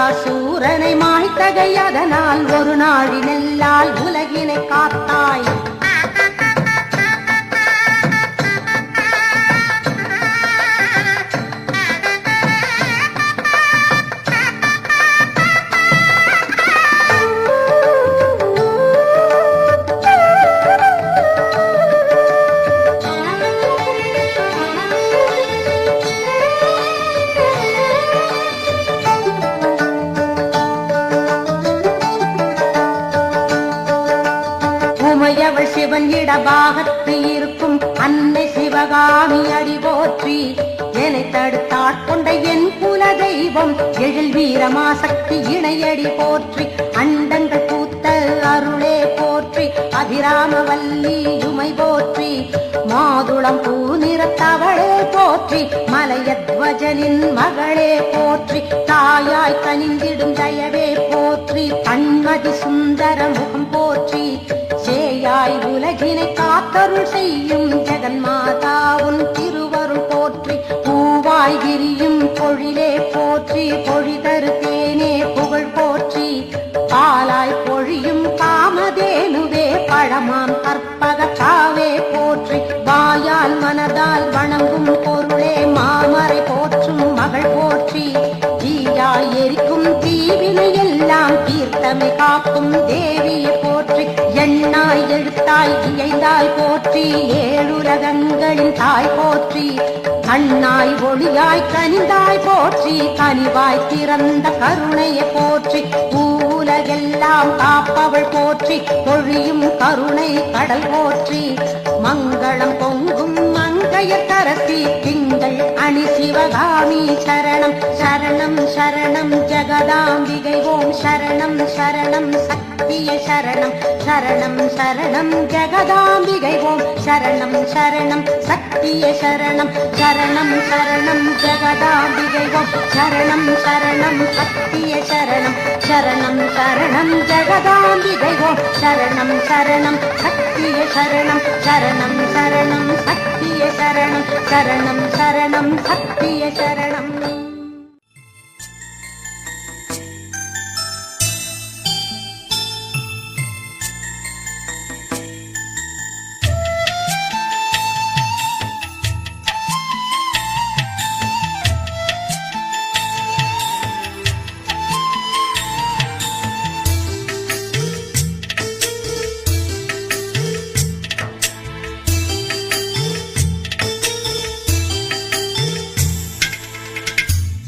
மகிஷாசூரனை மாய்த்தகை அதனால் ஒரு நாழி நெல்லால் உலகினை காத்தாய். உமையவள் சிவன் இடபாகத்து இருக்கும் அன்னை சிவகாமி அடி போற்றி. என்னை தடுத்தாட்கொண்ட என் குல தெய்வம் எழில் வீரமாசக்தி இணையடி போற்றி. அண்டங்கள் பூத்த அருளே போற்றி. அபிராமவல்லி உமை போற்றி. மாதுளம் பூ நிறத்தவளே போற்றி. மலையத்வஜனின் மகளே போற்றி. தாயாய் கனிந்திடும் தயவே போற்றி. கண்மதி சுந்தர முகம் போற்றி. சேயாய் உலகினை காத்தருள் செய்யும் ஜெகன்மாதா உன் திருவருள் போற்றி. பூவாய் விரியும் பொழிலே போற்றி. பொழிதரு தேனே புகழ் போற்றி. பாலாய் பொழியும் காமதேனுவே பழமாம் கற்பக காவே போற்றி. வாயால் மனதால் வணங்கும் பொருளே மாமரை போற்றும் மகள் போற்றி. தீயாய் எரிக்கும் தீவினை எல்லாம் தீர்த்தமை காக்கும் தேவியை போற்றி. எண்ணாய் எழுத்தாய் இயைந்தாய் போற்றி. ஏழுலகங்களின் தாய் போற்றி. கண்ணாய் ஒளியாய் கனிந்தாய் போற்றி. கனிவாய் திறந்த கருணையை போற்றி. பூவுலகெல்லாம் காப்பவள் போற்றி. பொழியும் கருணை கடல் போற்றி. மங்களம் பொங்கும் மங்கையர் கரசி திங்கள் அணி சிவகாமி சரணம் சரணம் சரணம் ஜெகதாம்பிகை ஓம் சரணம் சரணம் சக்திய சரணம் சரணம் சரணம் ஜெகதாம்பிகை ஓம் சரணம் சரணம் சக்திய சரணம் சரணம் சரணம் ஜெகதாம்பிகை ஓம் சரணம் சரணம் சக்திய சரணம் சரணம் சரணம் ஜெகதாம்பிகை ஓம் சரணம் சரணம் சக்திய சரணம் சரணம் சரணம் சக்திய சரணம் சரணம் சரணம் சக்திய சரணம்.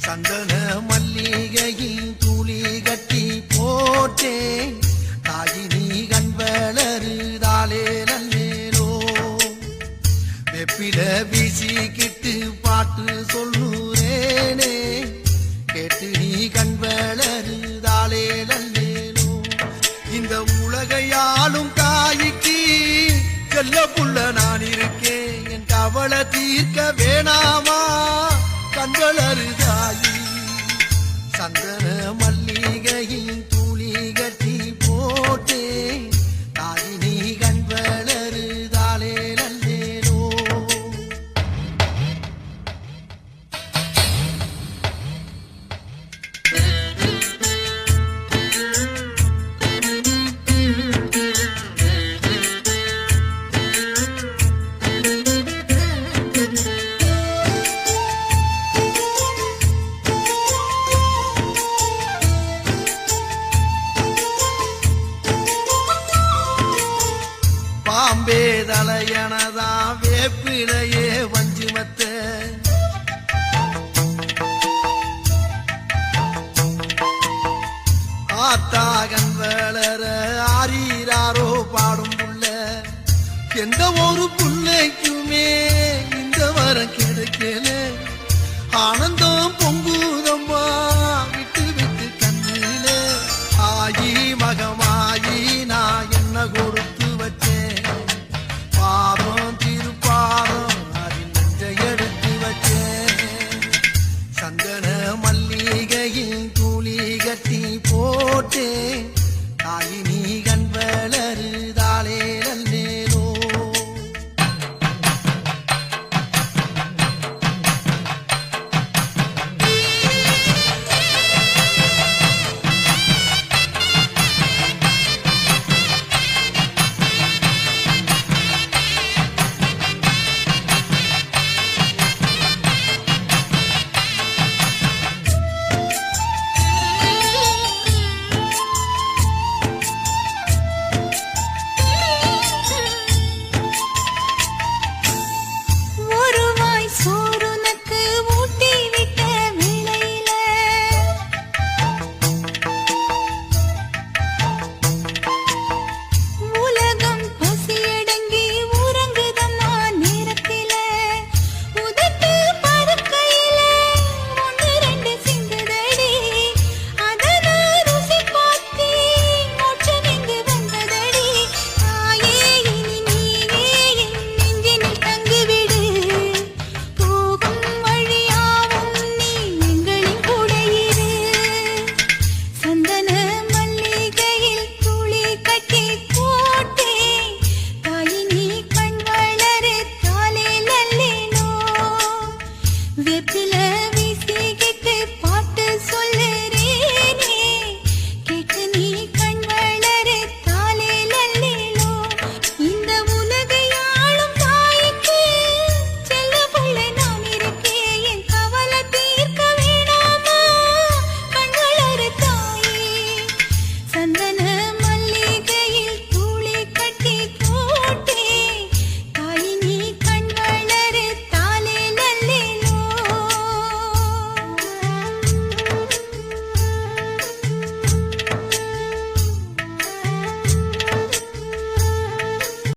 சந்தன மல்லிகையில் துளி கட்டி போட்டேன். தாயினி கண்வளருதாலே நல்லேலோ. வெப்பில வீசிக்கிட்டு பாட்டு சொல்லுறேனே. கேட்டு நீ கண்வளருதாலே நல்லேலோ. இந்த உலகையாளும் தாய்க்கு செல்ல புள்ள நான் இருக்கேன். என் கவலை தீர்க்க வேணாமா கண்வளருதாயி. சந்தன மல்லிகையில் துளி கட்டி போட்டே. தாயினி கண்வளருதாலே நல்லேலோ. பாம்பே தலையனதா வேப்பிலையே வஞ்சுமத்த. ஆத்தாகன் வளர ஆரீராரோ பாடும் புள்ள. எந்த ஒரு புள்ளைக்குமே இந்த வரம் கிடைக்கல. ஆனந்தம் பொங்குதம்மா விட்டு விட்டு கண்ணில. ஆயி மகமாயி நான் என்ன கொடுத்து வச்சேன். பாதம் திருப்பாதம் அதில் நெஞ்சை எடுத்து வச்சேன். சந்தன மல்லிகையில் துளி கட்டி போட்டேன். தாயினி கண்